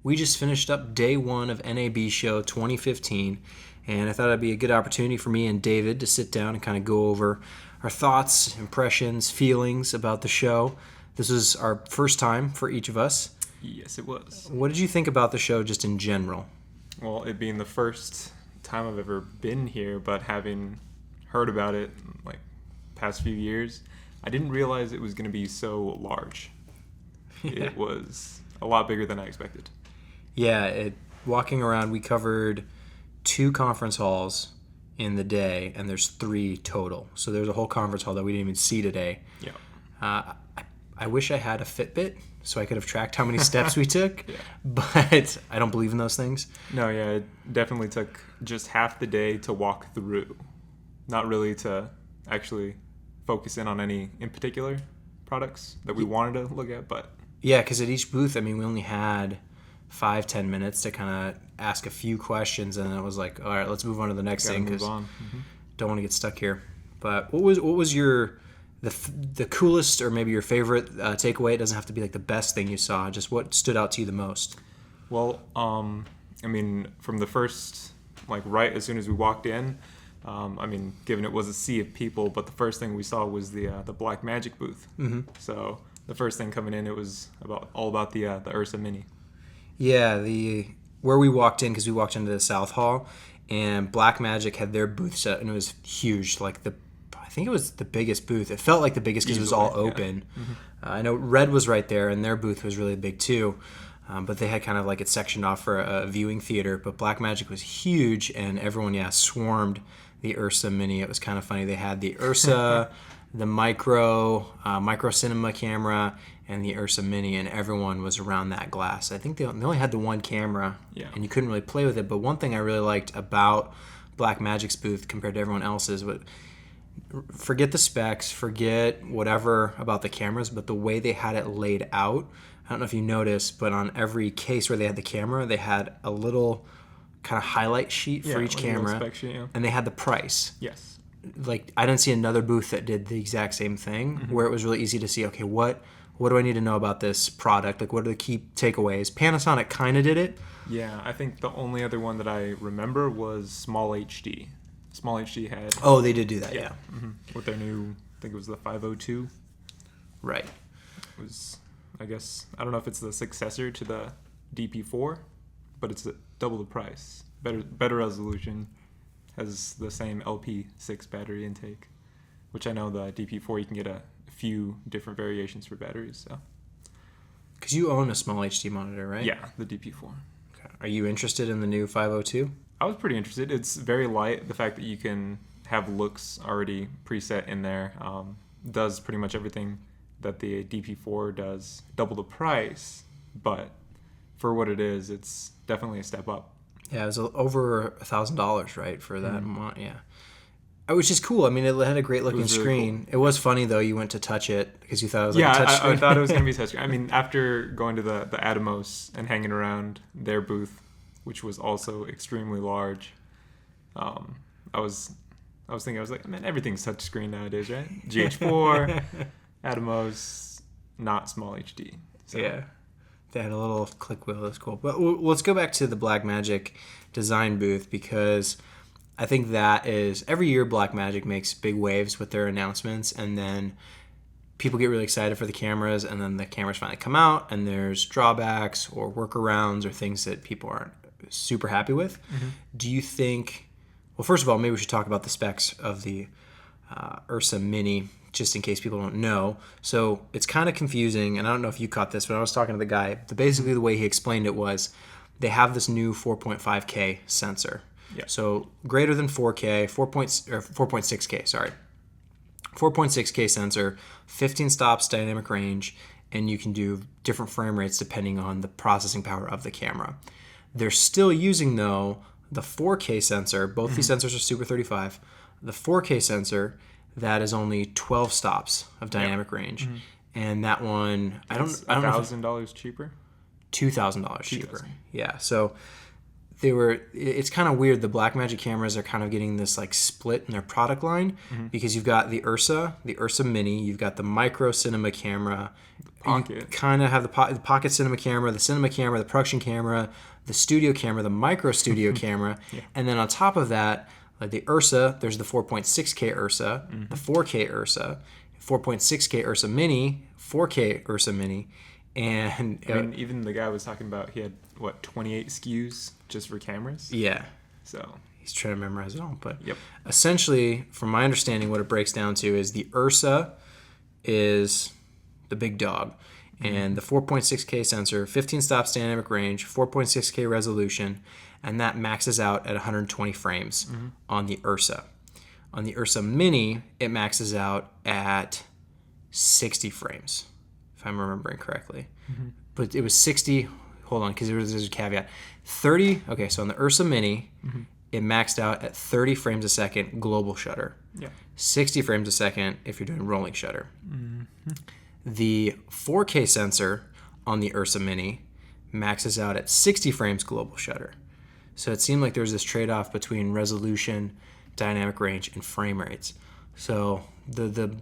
We just finished up day one of NAB Show 2015, and I thought it'd be a good opportunity for me and David to sit down and kind of go over our thoughts, impressions, feelings about the show. This is our first time for each of us. Yes, it was. What did you think about the show just in general? Well, it being the first time I've ever been here, but having heard about it like past few years, I didn't realize it was going to be so large. Yeah. It was a lot bigger than I expected. Yeah, walking around, we covered 2 conference halls in the day, and there's 3 total. So there's a whole conference hall that we didn't even see today. Yeah. I wish I had a Fitbit so I could have tracked how many steps we took, Yeah. but I don't believe in those things. No, yeah, it definitely took just half the day to walk through. Not really to actually focus in on any in particular products that we wanted to look at, but... Yeah, because at each booth, I mean, we only had 5-10 minutes to kind of ask a few questions, and then it was like, all right, let's move on to the next thing because don't want to get stuck here. But what was your the coolest or maybe your favorite takeaway? It doesn't have to be like the best thing you saw. Just what stood out to you the most? Well, I mean, from the first, like right as soon as we walked in, I mean, given it was a sea of people, but the first thing we saw was the Blackmagic booth. Mm-hmm. So the first thing coming in, it was all about the URSA Mini. Yeah, where we walked in, because we walked into the South Hall, and Blackmagic had their booth set, and it was huge. Like I think it was the biggest booth. It felt like the biggest because it was all open. Yeah. Mm-hmm. I know Red was right there, and their booth was really big too. But they had kind of like it sectioned off for a viewing theater. But Blackmagic was huge, and everyone, swarmed the URSA Mini. It was kind of funny. They had the URSA, the micro cinema camera, and the URSA Mini, and everyone was around that glass. I think they only had the one camera, and you couldn't really play with it. But one thing I really liked about Blackmagic's booth compared to everyone else's, forget the specs, forget whatever about the cameras, but the way they had it laid out, I don't know if you noticed, but on every case where they had the camera, they had a little kind of highlight sheet for each camera, spec sheet, and they had the price. Yes. Like, I didn't see another booth that did the exact same thing, where it was really easy to see, okay, what do I need to know about this product? Like, what are the key takeaways? Panasonic kind of did it. Yeah, I think the only other one that I remember was Small HD. Small HD had... Oh, they did do that, yeah. Mm-hmm. With their new, I think it was the 502. Right. It was, I guess, I don't know if it's the successor to the DP4, but it's double the price. Better resolution, has the same LP6 battery intake, which I know the DP4 you can get a few different variations for batteries. So, because you own a small HD monitor, right? Yeah, the DP4. Okay. Are you interested in the new 502? I was pretty interested. It's very light. The fact that you can have looks already preset in there does pretty much everything that the DP4 does. Double the price, but for what it is, it's definitely a step up. Yeah, it was over $1,000, right, for that. Yeah, which is cool. I mean, it had a great looking screen. Really cool. It was funny though. You went to touch it because you thought it was like a touch screen. I thought it was going to be a touch screen. I mean, after going to the Atomos and hanging around their booth, which was also extremely large, I was like, man, everything's touch screen nowadays, right? GH4, Atomos, not Small HD. So. Yeah. They had a little click wheel. That's cool. But let's go back to the Blackmagic design booth, because I think that is, every year Blackmagic makes big waves with their announcements, and then people get really excited for the cameras, and then the cameras finally come out, and there's drawbacks or workarounds or things that people aren't super happy with. Mm-hmm. Do you think, well, first of all, maybe we should talk about the specs of the URSA Mini, just in case people don't know. So it's kind of confusing, and I don't know if you caught this, but I was talking to the guy. Basically, the way he explained it was they have this new 4.5K sensor. Yeah. So greater than 4K, 4.6K, sorry. 4.6K sensor, 15 stops dynamic range, and you can do different frame rates depending on the processing power of the camera. They're still using, though, the 4K sensor. Both these sensors are Super 35. The 4K sensor, that is only 12 stops of dynamic range. Mm-hmm. And that one, I don't know. $1,000 cheaper? $2,000 cheaper. Yeah. So it's kind of weird. The Blackmagic cameras are kind of getting this like split in their product line because you've got the URSA Mini, you've got the micro cinema camera, Pocket. you kind of have the pocket cinema camera, the production camera, the studio camera, the micro studio camera, and then on top of that, like the URSA, there's the 4.6K URSA, the 4K URSA, 4.6K URSA Mini, 4K URSA Mini, and I mean, even the guy was talking about he had 28 SKUs just for cameras. Yeah. So he's trying to memorize it all, but Yep. essentially, from my understanding, what it breaks down to is the URSA is the big dog, and the 4.6K sensor, 15 stops dynamic range, 4.6K resolution, and that maxes out at 120 frames on the URSA. On the URSA Mini, it maxes out at 60 frames, if I'm remembering correctly. But it was 60. Hold on, because there's a caveat. 30. Okay, so on the URSA Mini, it maxed out at 30 frames a second global shutter. Yeah. 60 frames a second if you're doing rolling shutter. The 4K sensor on the URSA Mini maxes out at 60 frames global shutter. So it seemed like there was this trade-off between resolution, dynamic range, and frame rates. So the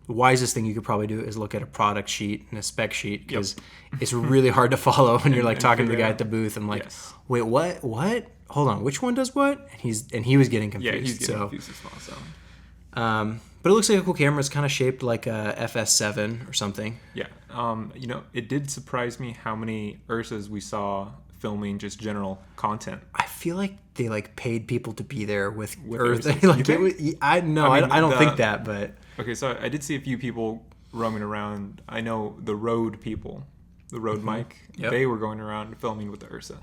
wisest thing you could probably do is look at a product sheet and a spec sheet, because it's really hard to follow when you're like talking to the guy at the booth. I'm like, wait, what? Hold on, which one does what? And he was getting confused. Yeah, he's getting confused as well. So. But it looks like a cool camera. It's kind of shaped like a FS7 or something. Yeah. It did surprise me how many URSAs we saw filming just general content. I feel like they like paid people to be there with URSAs. I don't think that, but okay. So I did see a few people roaming around. I know the Rode people, the Rode mic. Yep. They were going around filming with the URSA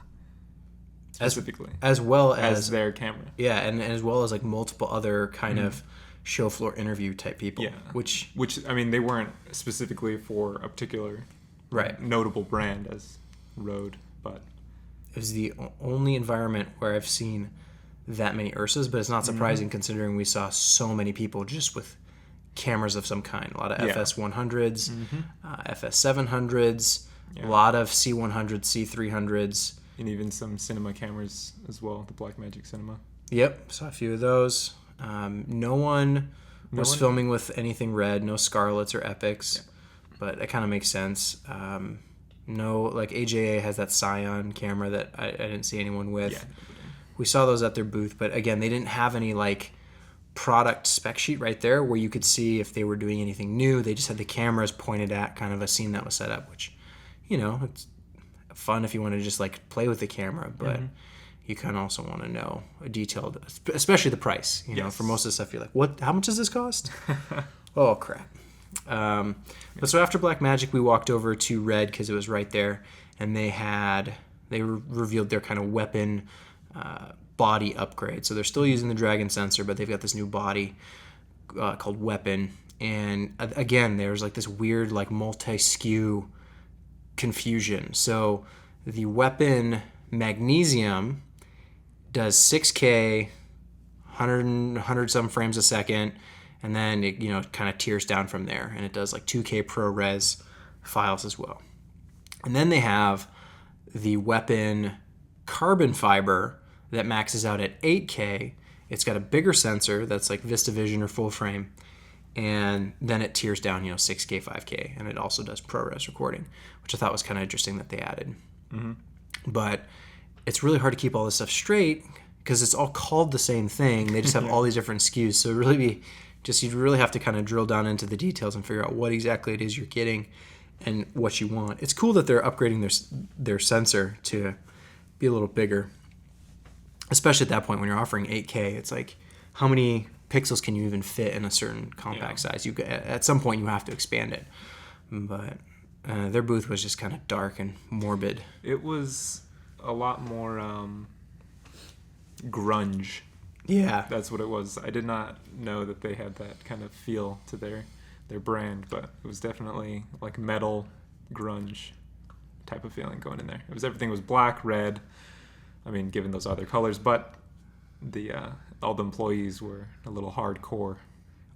specifically, as well as their camera. Yeah, and as well as like multiple other kind of show floor interview type people. Yeah. Which I mean, they weren't specifically for a particular notable brand as Rode, but it was the only environment where I've seen that many URSAs, but it's not surprising considering we saw so many people just with cameras of some kind. A lot of FS100s, FS700s, a lot of C100s, C300s. And even some cinema cameras as well, the Blackmagic Cinema. Yep, saw a few of those. No one was filming with anything red, no Scarlets or Epics, but that kind of makes sense. No, like AJA has that Scion camera that I didn't see anyone with. Yeah. We saw those at their booth, but again, they didn't have any like product spec sheet right there where you could see if they were doing anything new. They just had the cameras pointed at kind of a scene that was set up, which, it's fun if you want to just like play with the camera, but you kind of also want to know a detailed, especially the price. For most of the stuff, you're like, what? How much does this cost? Oh crap! But so after Blackmagic, we walked over to Red because it was right there, and they revealed their kind of weapon body upgrade. So they're still using the Dragon sensor, but they've got this new body called Weapon. And again, there's like this weird like multi-SKU confusion. So the Weapon Magnesium does 6K, 100 some frames a second, and then it kind of tiers down from there, and it does like 2K ProRes files as well. And then they have the Weapon Carbon Fiber that maxes out at 8K. It's got a bigger sensor that's like VistaVision or full frame, and then it tiers down 6K, 5K, and it also does ProRes recording, which I thought was kind of interesting that they added. But it's really hard to keep all this stuff straight because it's all called the same thing. They just have all these different SKUs, so you'd really have to kind of drill down into the details and figure out what exactly it is you're getting and what you want. It's cool that they're upgrading their sensor to be a little bigger, especially at that point when you're offering 8K. It's like, how many pixels can you even fit in a certain compact size? At some point you have to expand it. But their booth was just kind of dark and morbid. It was a lot more grunge. Yeah. That's what it was. I did not know that they had that kind of feel to their brand, but it was definitely like metal grunge type of feeling going in there. Everything was black, red. I mean, given those other colors, but all the employees were a little hardcore.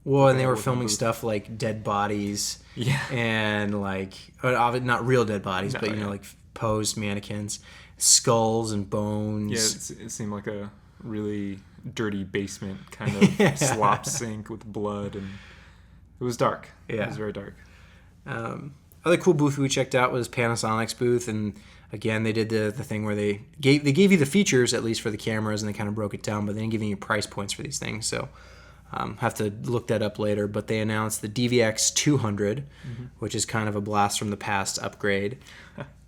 Well, and they were filming stuff like dead bodies. Yeah. And like, not real dead bodies, but like posed mannequins, skulls and bones. Yeah, it seemed like a really dirty basement kind of slop sink with blood, and it was dark. Yeah. It was very dark. Other cool booth we checked out was Panasonic's booth, and again they did the thing where they gave you the features, at least for the cameras, and they kind of broke it down, but they didn't give you any price points for these things, so have to look that up later. But they announced the DVX 200, which is kind of a blast from the past upgrade,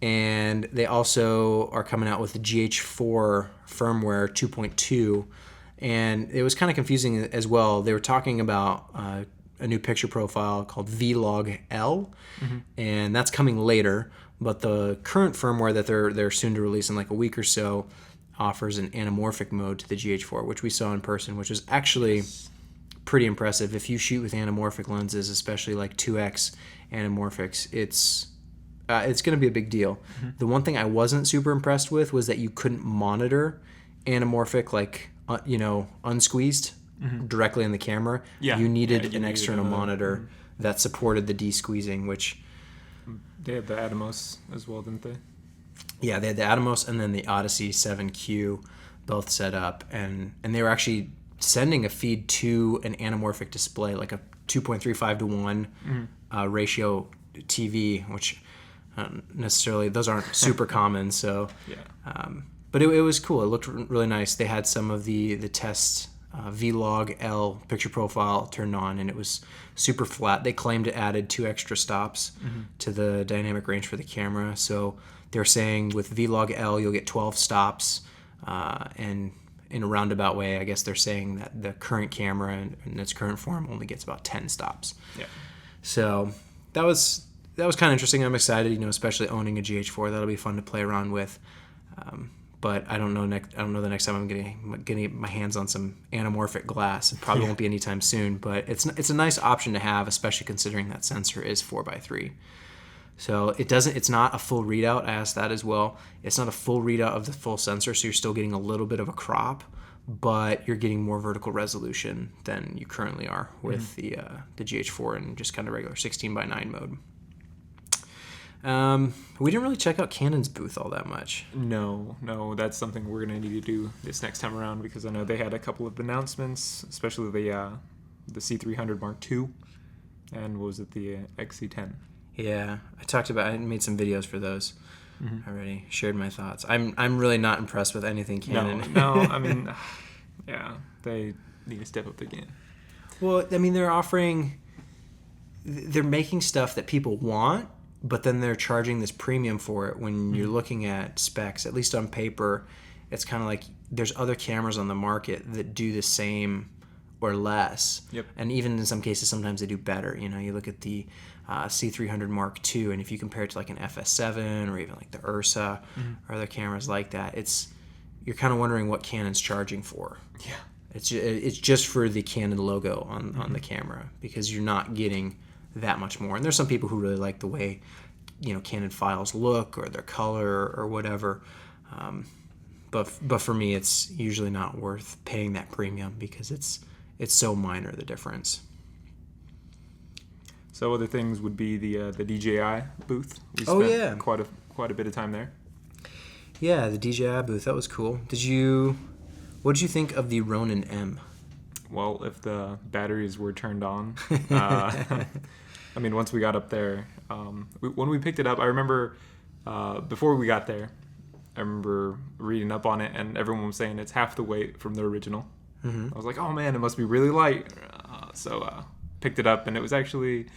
and they also are coming out with the GH4 firmware 2.2, and it was kind of confusing as well. They were talking about a new picture profile called Vlog-L, and that's coming later. But the current firmware that they're soon to release in like a week or so offers an anamorphic mode to the GH4, which we saw in person, which was actually pretty impressive. If you shoot with anamorphic lenses, especially like 2x anamorphics, it's going to be a big deal. The one thing I wasn't super impressed with was that you couldn't monitor anamorphic, like unsqueezed directly in the camera. Yeah. You needed an external monitor that supported the de-squeezing, which... They had the Atomos as well, didn't they? Yeah, they had the Atomos and then the Odyssey 7Q both set up, and they were actually sending a feed to an anamorphic display, like a 2.35 to 1 ratio TV, which necessarily, those aren't super common, so... Yeah. But it was cool. It looked really nice. They had some of the test Vlog-L picture profile turned on, and it was super flat. They claimed it added 2 extra stops to the dynamic range for the camera. So they're saying with Vlog-L you'll get 12 stops, and in a roundabout way, I guess they're saying that the current camera in its current form only gets about 10 stops. Yeah. So that was kind of interesting. I'm excited, especially owning a GH4. That'll be fun to play around with. But I don't know the next time I'm getting my hands on some anamorphic glass. It probably won't be anytime soon, but it's a nice option to have, especially considering that sensor is 4x3. So it's not a full readout. I asked that as well. It's not a full readout of the full sensor, so you're still getting a little bit of a crop, but you're getting more vertical resolution than you currently are with the GH4 and just kind of regular 16:9 mode. We didn't really check out Canon's booth all that much. No, that's something we're going to need to do this next time around, because I know they had a couple of announcements, especially the C300 Mark II, and what was it, the XC10? Yeah, I made some videos for those already, shared my thoughts. I'm really not impressed with anything Canon. No, I mean, yeah, they need to step up their game. Well, I mean, they're making stuff that people want, but then they're charging this premium for it. When you're looking at specs, at least on paper, it's kind of like there's other cameras on the market that do the same or less. Yep. And even in some cases, sometimes they do better. You look at the C300 Mark II, and if you compare it to like an FS7 or even like the URSA or other cameras like that, you're kind of wondering what Canon's charging for. Yeah. It's just for the Canon logo on the camera, because you're not getting that much more. And there's some people who really like the way Canon files look, or their color, or whatever, but for me it's usually not worth paying that premium, because it's so minor, the difference. So other things would be the DJI booth. We spent quite a bit of time there. Yeah, the DJI booth, that was cool. What did you think of the Ronin-M? Well, if the batteries were turned on, I mean, once we got up there, when we picked it up, I remember before we got there, I remember reading up on it, and everyone was saying it's half the weight from the original. I was like, oh man, it must be really light. So picked it up, and it was actually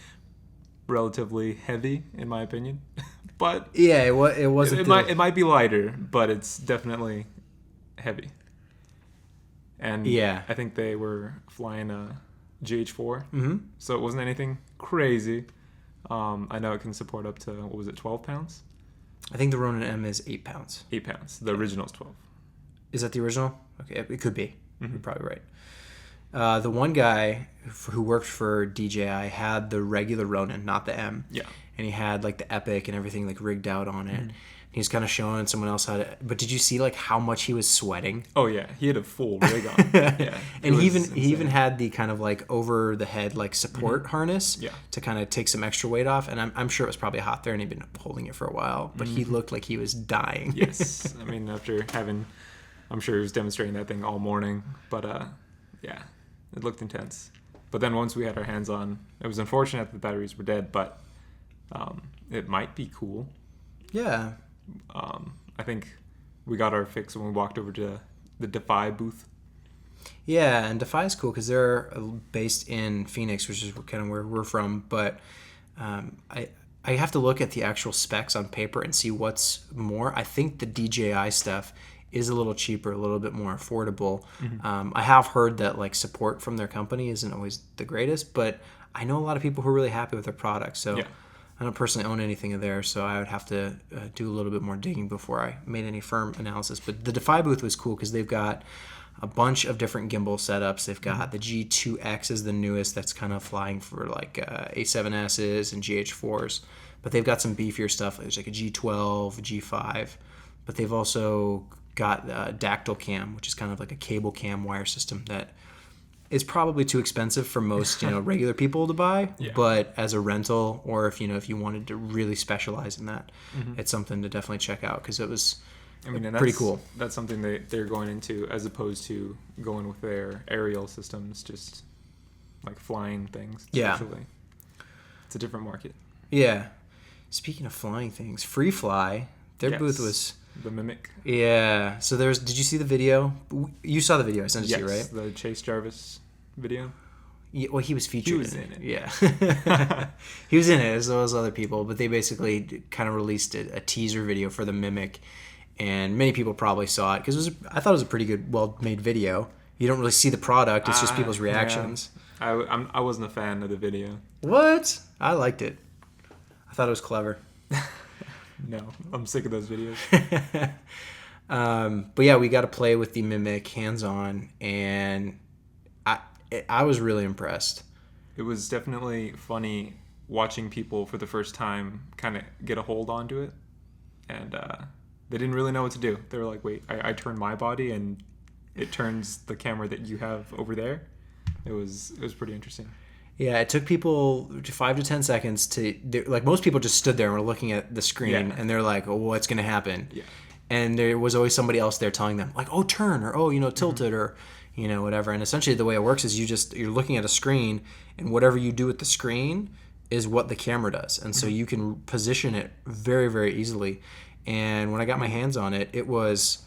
relatively heavy, in my opinion. But yeah, it wasn't. It might be lighter, but it's definitely heavy. And yeah, I think they were flying a GH4, so it wasn't anything crazy. I know it can support up to, 12 pounds? I think the Ronin-M is 8 pounds. 8 pounds. The original is 12. Is that the original? Okay, it could be. You're probably right. The one guy who worked for DJI had the regular Ronin, not the M. Yeah. And he had like the Epic and everything like rigged out on it. He's kind of showing someone else how to. But did you see like how much he was sweating? Oh yeah, he had a full rig on. Yeah, And he even had the kind of like over the head like support harness Yeah. to kind of take some extra weight off. And I'm sure it was probably hot there, and he'd been holding it for a while. But he looked like he was dying. Yes, I mean after having, I'm sure he was demonstrating that thing all morning. But yeah, it looked intense. But then once we had our hands on, it was unfortunate that the batteries were dead, but it might be cool. Yeah. I think we got our fix when we walked over to the Defy booth. Yeah, and Defy is cool because they're based in Phoenix, which is kind of where we're from. But I have to look at the actual specs on paper and see what's more. I think the DJI stuff is a little cheaper, a little bit more affordable. I have heard that like support from their company isn't always the greatest, but I know a lot of people who are really happy with their product. So Yeah. I don't personally own anything of theirs, so I would have to do a little bit more digging before I made any firm analysis. But the Defy booth was cool because they've got a bunch of different gimbal setups. They've got the G2X is the newest that's kind of flying for like A7Ss and GH4s. But they've got some beefier stuff. There's like a G12, G5. But they've also got Dactyl Cam, which is kind of like a cable cam wire system that is probably too expensive for most regular people to buy. Yeah. But as a rental, or if you wanted to really specialize in that, it's something to definitely check out because it was And pretty cool. That's something they're going into as opposed to going with their aerial systems, just like flying things. Yeah. Especially. It's a different market. Yeah. Speaking of flying things, Freefly, their Yes. booth was... The Mimic. Yeah. So did you see the video? You saw the video. I sent it Yes, to you, right? the Chase Jarvis video. Yeah, well, he was featured. He was in it. Yeah. He was in it, as well as other people. But they basically kind of released a teaser video for the Mimic. And many people probably saw it because I thought it was a pretty good, well-made video. You don't really see the product. It's just people's reactions. Yeah. I wasn't a fan of the video. What? I liked it. I thought it was clever. No, I'm sick of those videos. But yeah, we got to play with the Mimic hands-on, and I was really impressed. It was definitely funny watching people for the first time kind of get a hold onto it, and they didn't really know what to do. They were like, wait, I turn my body and it turns the camera that you have over there. It was pretty interesting. Yeah, it took people 5 to 10 seconds like most people just stood there and were looking at the screen and they're like, oh, what's going to happen? Yeah. And there was always somebody else there telling them like, oh, turn, or, oh, tilt it, or, whatever. And essentially the way it works is you're looking at a screen, and whatever you do with the screen is what the camera does. And so you can position it very, very easily. And when I got my hands on it, it was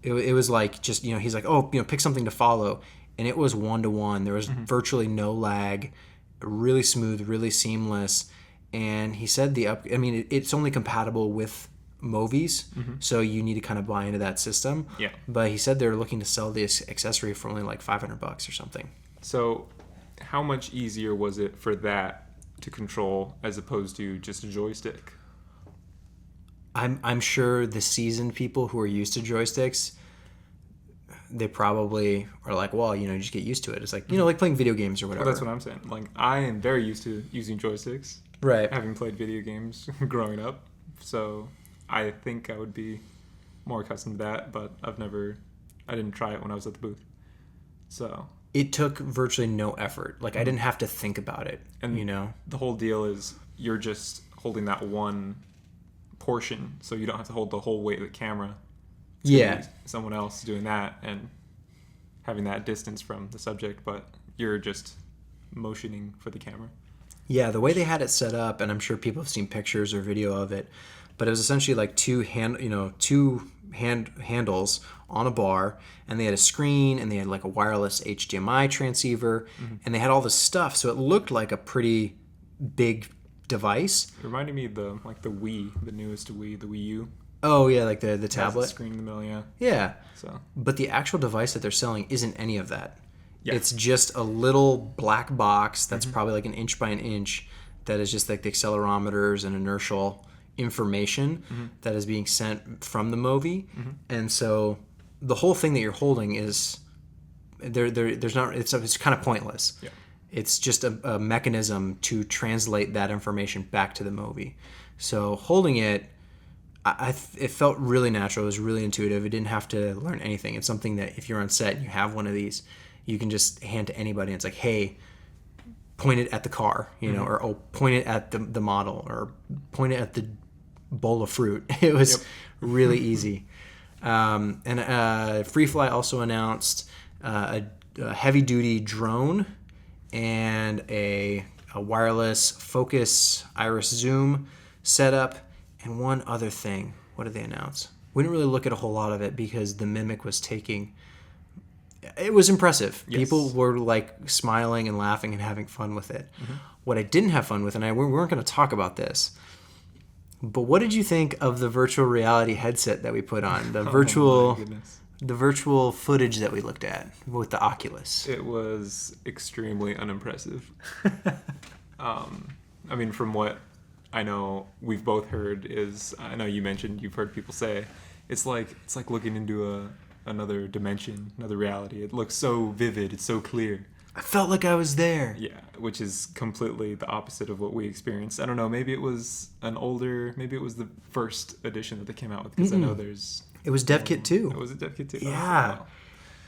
like just, he's like, oh, pick something to follow. And it was 1-to-1. There was virtually no lag, really smooth, really seamless. And he said it's only compatible with Movies, so you need to kind of buy into that system. Yeah. But he said they're looking to sell this accessory for only like $500 or something. So, how much easier was it for that to control as opposed to just a joystick? I'm sure the seasoned people who are used to joysticks, they probably are like, well, you just get used to it. It's like, like playing video games or whatever. Well, that's what I'm saying. Like, I am very used to using joysticks. Right. Having played video games growing up. So, I think I would be more accustomed to that, but I didn't try it when I was at the booth. So. It took virtually no effort. Like, I didn't have to think about it, And the whole deal is you're just holding that one portion, so you don't have to hold the whole weight of the camera. Yeah. Someone else doing that and having that distance from the subject, but you're just motioning for the camera. Yeah, the way they had it set up, and I'm sure people have seen pictures or video of it, but it was essentially like two handles on a bar, and they had a screen, and they had like a wireless HDMI transceiver, and they had all this stuff, so it looked like a pretty big device. It reminded me of the Wii, the newest Wii, the Wii U. Oh yeah, like the It has tablet. the screen in the middle, yeah. Yeah. So. But the actual device that they're selling isn't any of that. Yeah. It's just a little black box that's probably like an inch by an inch that is just like the accelerometers and inertial information that is being sent from the Movi. And so the whole thing that you're holding is there's not it's kind of pointless. Yeah. It's just a mechanism to translate that information back to the Movi. So holding it, it felt really natural. It was really intuitive. It didn't have to learn anything. It's something that if you're on set and you have one of these, you can just hand to anybody. And it's like, hey, point it at the car, or point it at the model, or point it at the bowl of fruit. It was really easy. And Freefly also announced a heavy-duty drone and a wireless focus iris zoom setup, and one other thing. What did they announce? We didn't really look at a whole lot of it because the Mimic was taking... It was impressive. Yes. People were like smiling and laughing and having fun with it. Mm-hmm. What I didn't have fun with, and we weren't going to talk about this, but what did you think of the virtual reality headset that we put on? The virtual footage that we looked at with the Oculus. It was extremely unimpressive. I mean, from what I know we've both heard is, I know you mentioned you've heard people say, it's like looking into another dimension, another reality. It looks so vivid, it's so clear. I felt like I was there. Yeah, which is completely the opposite of what we experienced. I don't know, maybe it was maybe it was the first edition that they came out with, because I know there's... It was Dev Kit 2. It was a Dev Kit 2. Yeah. Oh, wow.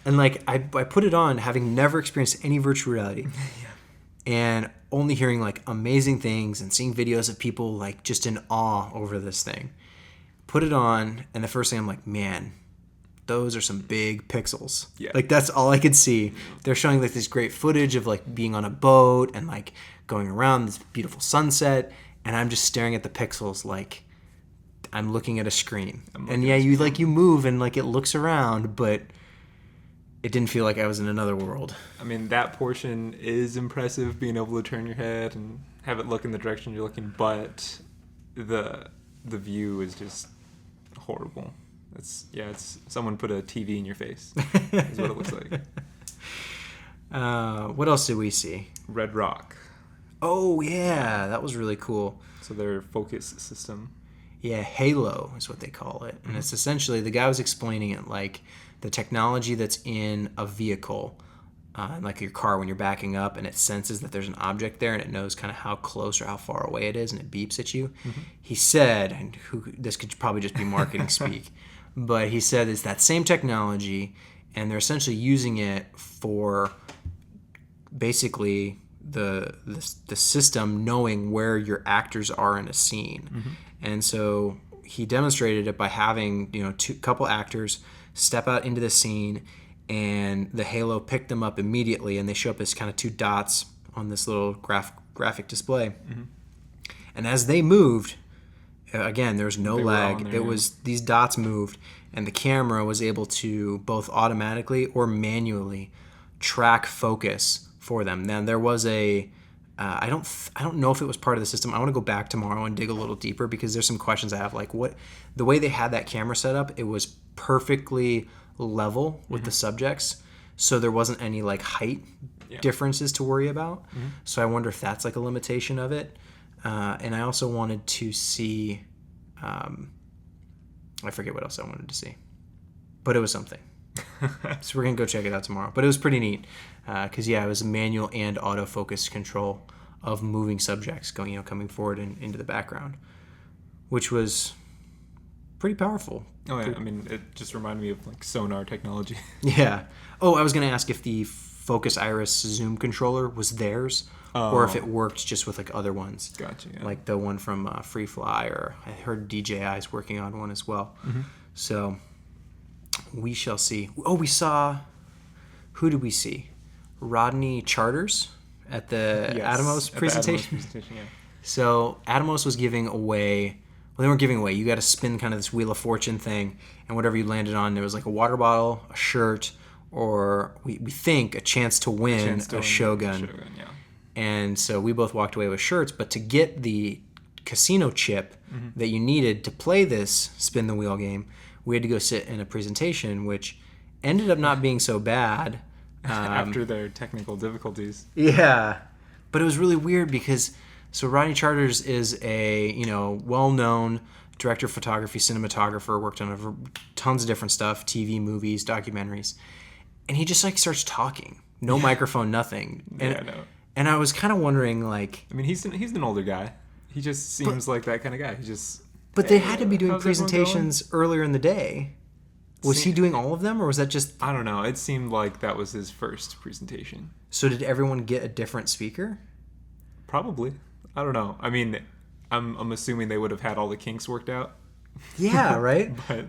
And like, I put it on having never experienced any virtual reality. Yeah. And only hearing like amazing things and seeing videos of people like just in awe over this thing. Put it on, and the first thing I'm like, man, those are some big pixels. Yeah. Like that's all I could see. They're showing like this great footage of like being on a boat and like going around this beautiful sunset, and I'm just staring at the pixels like I'm looking at a screen. And yeah, you move and like it looks around, but it didn't feel like I was in another world. I mean, that portion is impressive, being able to turn your head and have it look in the direction you're looking, but the view is just horrible. It's someone put a TV in your face is what it looks like. What else did we see? Redrock. Oh yeah, that was really cool. So their focus system. Yeah, Halo is what they call it. And it's essentially, the guy was explaining it like the technology that's in a vehicle, like your car when you're backing up, and it senses that there's an object there and it knows kind of how close or how far away it is, and it beeps at you. Mm-hmm. He said, and this could probably just be marketing speak, but he said it's that same technology, and they're essentially using it for basically the system knowing where your actors are in a scene. Mm-hmm. And so he demonstrated it by having couple actors step out into the scene, and the Halo picked them up immediately, and they show up as kind of two dots on this little graphic display. Mm-hmm. And as they moved, again, there was no lag. It was these dots moved, and the camera was able to both automatically or manually track focus for them. Then there was I don't know if it was part of the system. I want to go back tomorrow and dig a little deeper, because there's some questions I have. Like, the way they had that camera set up, it was perfectly level with the subjects, so there wasn't any like height differences to worry about. Mm-hmm. So I wonder if that's like a limitation of it. And I also wanted to see, I forget what else I wanted to see, but it was something. So we're gonna go check it out tomorrow. But it was pretty neat, because it was a manual and autofocus control of moving subjects coming forward and into the background, which was pretty powerful. Oh yeah, I mean, it just reminded me of like sonar technology. Yeah. Oh, I was gonna ask if the focus iris zoom controller was theirs, or if it worked just with like other ones. Gotcha. Yeah. Like the one from Freefly, or I heard DJI is working on one as well. Mm-hmm. So we shall see. Oh, we saw. Who did we see? Rodney Charters at the Atomos presentation. So Atomos was giving away. Well, they weren't giving away. You got to spin kind of this Wheel of Fortune thing, and whatever you landed on, there was like a water bottle, a shirt, or we think a chance to win a Shogun. Yeah. And so we both walked away with shirts, but to get the casino chip that you needed to play this spin the wheel game, we had to go sit in a presentation, which ended up not being so bad. After their technical difficulties. Yeah. But it was really weird because, so Rodney Charters is a, well-known director of photography, cinematographer, worked on tons of different stuff, TV, movies, documentaries. And he just like starts talking. No microphone, nothing. And, yeah, I know. And I was kind of wondering, like... I mean, he's an older guy. He just seems like that kind of guy. He just... But they had to be doing how's everyone going? presentations earlier in the day. Was he doing all of them, or was that just... I don't know. It seemed like that was his first presentation. So did everyone get a different speaker? Probably. I don't know. I mean, I'm assuming they would have had all the kinks worked out. Yeah, right? But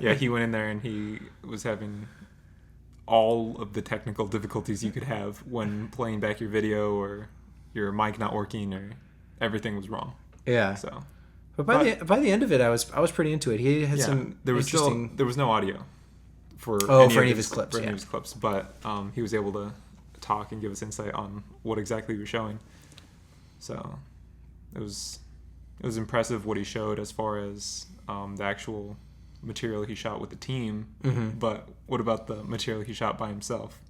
yeah, he went in there and he was having all of the technical difficulties you could have when playing back your video, or your mic not working, or everything was wrong. Yeah. So, but by the end of it, I was pretty into it. He had some there was interesting... there was no audio for any of his clips. For any of his clips, but he was able to talk and give us insight on what exactly he was showing. So it was impressive what he showed as far as the actual material he shot with the team. Mm-hmm. But what about the material he shot by himself?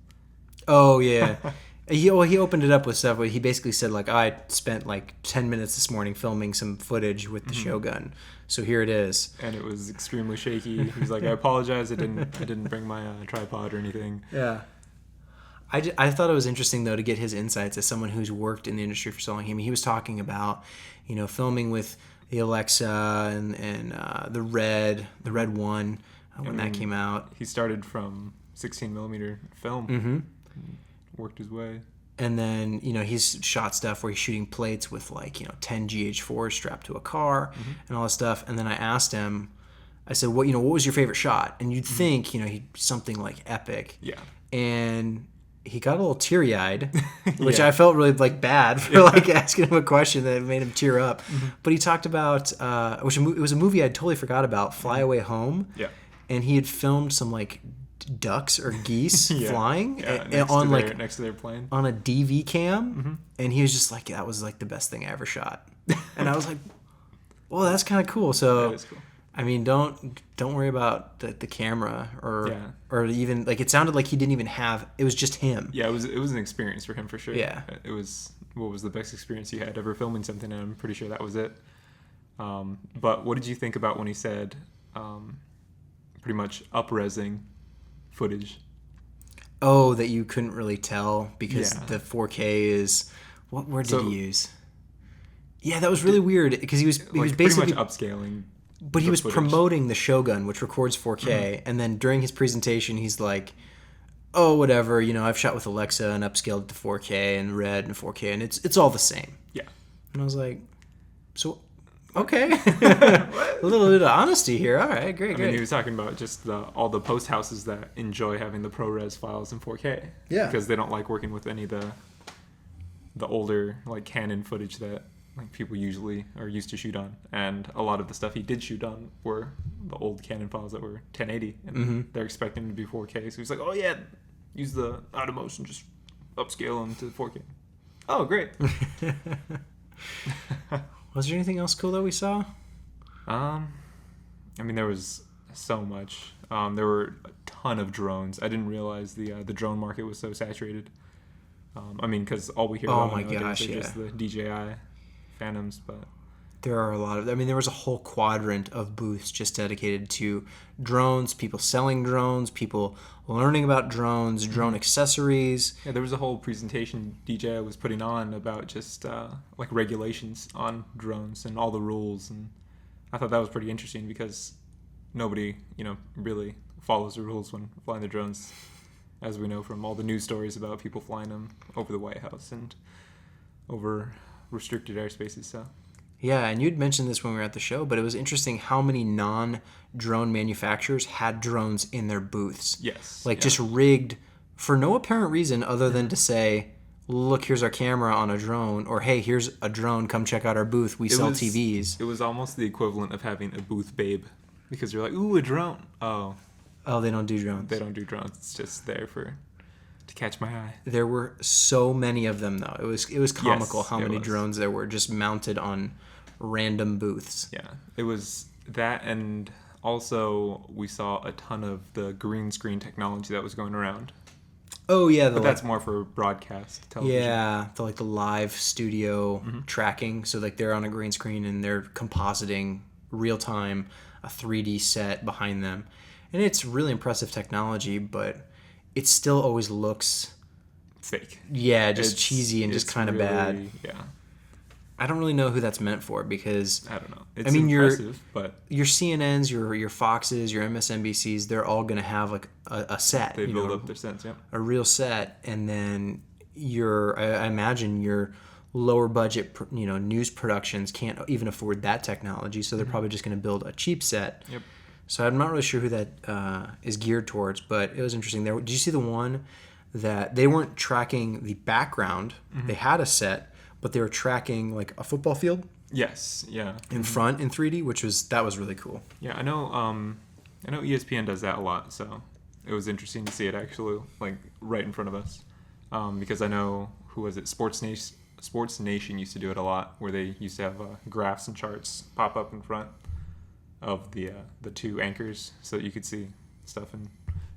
Oh yeah. He opened it up with stuff where he basically said, like, I spent like 10 minutes this morning filming some footage with the Shogun, so here it is. And it was extremely shaky. He was like, I apologize, I didn't bring my tripod or anything. Yeah. I thought it was interesting, though, to get his insights as someone who's worked in the industry for so long. I mean, he was talking about, filming with the Alexa and the Red 1 when that came out. He started from 16 millimeter film. Mm-hmm. Worked his way. And then, he's shot stuff where he's shooting plates with 10 GH4s strapped to a car and all this stuff. And then I asked him, I said, what was your favorite shot? And you'd think, he'd something like epic. Yeah. And he got a little teary-eyed, which I felt really bad for asking him a question that made him tear up. But he talked about, it was a movie I totally forgot about, Fly Away Home. Yeah. And he had filmed some ducks or geese flying next to their plane on a DV cam, and he was just like, that was the best thing I ever shot. And I was like, well, that's kind of cool. So that is cool. I mean, don't worry about the camera or even it sounded like he didn't even have, it was just him. Yeah, it was an experience for him for sure. Yeah. It was, what was the best experience you had ever filming something? And I'm pretty sure that was it. But what did you think about when he said pretty much up-resing footage? Oh, that you couldn't really tell because the 4K is, what word did he use? Yeah, that was really weird because he was basically pretty much upscaling. But he was promoting the Shogun, which records 4K, and then during his presentation, he's like, "Oh, whatever, I've shot with Alexa and upscaled it to 4K and Red and 4K, and it's all the same." Yeah. And I was like, "So, okay, a little bit of honesty here. All right, great." I mean, he was talking about just all the post houses that enjoy having the ProRes files in 4K. Yeah. Because they don't like working with any of the older Canon footage that people usually are used to shoot on, and a lot of the stuff he did shoot on were the old Canon files that were 1080, and they're expecting them to be 4K. So he's like, "Oh yeah, use the Atomos and just upscale them to 4K." Oh, great. Was there anything else cool that we saw? I mean, there was so much. There were a ton of drones. I didn't realize the drone market was so saturated. I mean, because all we hear about nowadays are just the DJI Phantoms, but there are a lot of, there was a whole quadrant of booths just dedicated to drones, people selling drones, people learning about drones, drone accessories. Yeah, there was a whole presentation DJI was putting on about just regulations on drones and all the rules, and I thought that was pretty interesting because nobody really follows the rules when flying the drones, as we know from all the news stories about people flying them over the White House and over restricted airspaces. So yeah, and you'd mentioned this when we were at the show, but it was interesting how many non-drone manufacturers had drones in their booths. Yes. Just rigged for no apparent reason other than to say, look, here's our camera on a drone, or hey, here's a drone, come check out our booth, we sell TVs. It was almost the equivalent of having a booth babe, because you're like, ooh, a drone. Oh, they don't do drones. They don't do drones. It's just there to catch my eye. There were so many of them, though. It was comical how many drones there were just mounted on random booths. Yeah, it was that, and also we saw a ton of the green screen technology that was going around. Oh yeah, but that's more for broadcast television. Yeah, the live studio tracking. So they're on a green screen and they're compositing real time a 3D set behind them, and it's really impressive technology, but it still always looks fake. Yeah, just cheesy and just kind of bad. Yeah. I don't really know who that's meant for because I don't know. It's impressive, but your CNNs, your Foxes, your MSNBCs, they're all going to have like a set. They build up their sets, yeah. A real set, and then I imagine your lower budget, news productions can't even afford that technology, so they're probably just going to build a cheap set. Yep. So I'm not really sure who that is geared towards, but it was interesting. Did you see the one that they weren't tracking the background? They had a set, but they were tracking like a football field. Yes, yeah. In front in 3D, that was really cool. Yeah, I know ESPN does that a lot, so it was interesting to see it actually like right in front of us. Because I know, who was it? Sports Nation used to do it a lot, where they used to have graphs and charts pop up in front of the two anchors so that you could see stuff in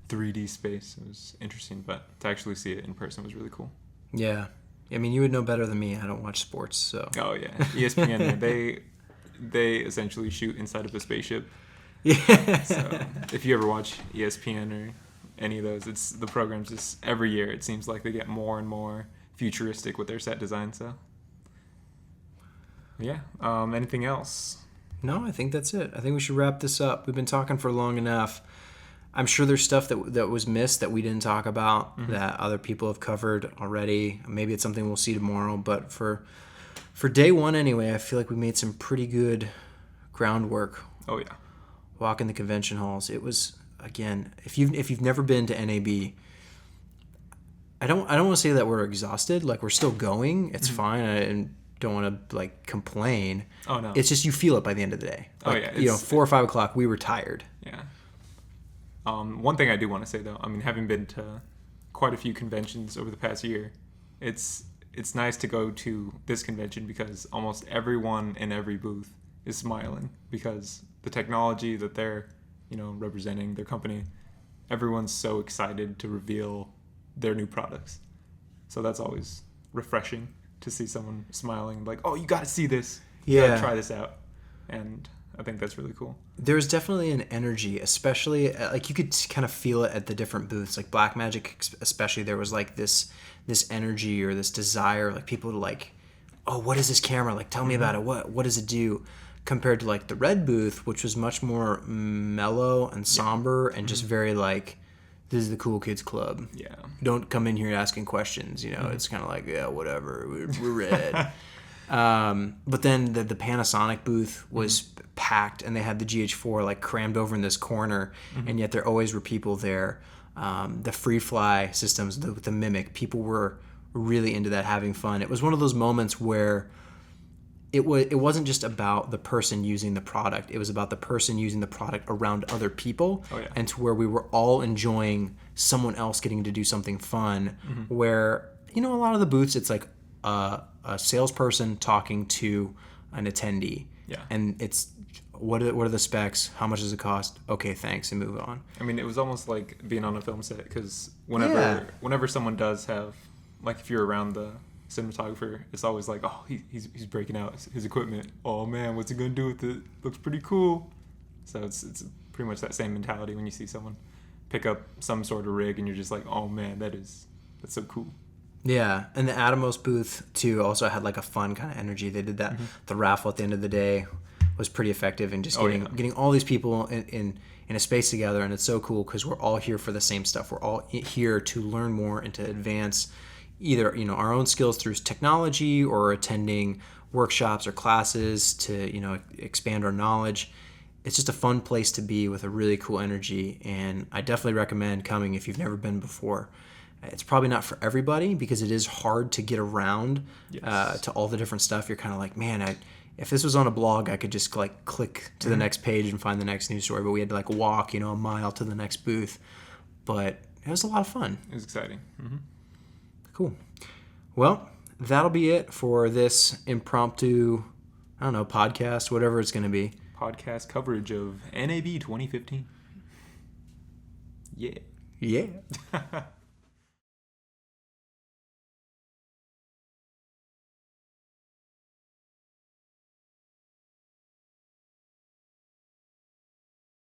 3D space. It was interesting, but to actually see it in person was really cool. Yeah. I mean, you would know better than me. I don't watch sports, so. Oh, yeah. ESPN, they essentially shoot inside of a spaceship. Yeah. So if you ever watch ESPN or any of those, the programs just every year it seems like they get more and more futuristic with their set design. So yeah. Anything else? No, I think that's it. I think we should wrap this up. We've been talking for long enough. I'm sure there's stuff that was missed that we didn't talk about that other people have covered already. Maybe it's something we'll see tomorrow, but for day one anyway, I feel like we made some pretty good groundwork. Oh yeah. Walking the convention halls. It was, again, if you've never been to NAB, I don't want to say that we're exhausted. Like, we're still going. It's fine. I don't want to like complain. Oh no. It's just you feel it by the end of the day. Like, 4 or 5 o'clock, we were tired. Yeah. One thing I do want to say though, I mean, having been to quite a few conventions over the past year, it's nice to go to this convention because almost everyone in every booth is smiling because the technology that they're, representing, their company, everyone's so excited to reveal their new products. So that's always refreshing to see someone smiling like, "Oh, you got to see this. You got to try this out." And I think that's really cool. There's definitely an energy, especially like you could kind of feel it at the different booths. Like Blackmagic, especially, there was like this energy or this desire, like people to like, "Oh, what is this camera? Like, tell me about it. What does it do?" Compared to like the Red booth, which was much more mellow and somber and just very like, "This is the cool kids club. Yeah, don't come in here asking questions." It's kind of like, yeah, whatever. We're Red. But then the Panasonic booth was packed, and they had the GH4 like crammed over in this corner, and yet there always were people there. The Freefly Systems, the Mimic, people were really into that, having fun. It was one of those moments where it wasn't just about the person using the product. It was about the person using the product around other people, and to where we were all enjoying someone else getting to do something fun. Where a lot of the booths, it's like a salesperson talking to an attendee, and it's what are the specs, how much does it cost, okay, thanks, and move on. I mean, it was almost like being on a film set because whenever someone does have, like, if you're around the cinematographer, it's always like, "Oh, he's breaking out his equipment. Oh man, what's he gonna do with it? Looks pretty cool." So it's pretty much that same mentality when you see someone pick up some sort of rig and you're just like, "Oh man, that's so cool." Yeah, and the Atomos booth too also had like a fun kind of energy. They did that. The raffle at the end of the day was pretty effective in just getting all these people in a space together, and it's so cool because we're all here for the same stuff. We're all here to learn more and to advance either our own skills through technology or attending workshops or classes to expand our knowledge. It's just a fun place to be with a really cool energy, and I definitely recommend coming if you've never been before. It's probably not for everybody because it is hard to get around to all the different stuff. You're kind of like, man, if this was on a blog, I could just like click to the next page and find the next news story, but we had to like walk a mile to the next booth. But it was a lot of fun. It was exciting. Cool. Well, that'll be it for this impromptu, podcast, whatever it's going to be. Podcast coverage of NAB 2015. Yeah. Yeah.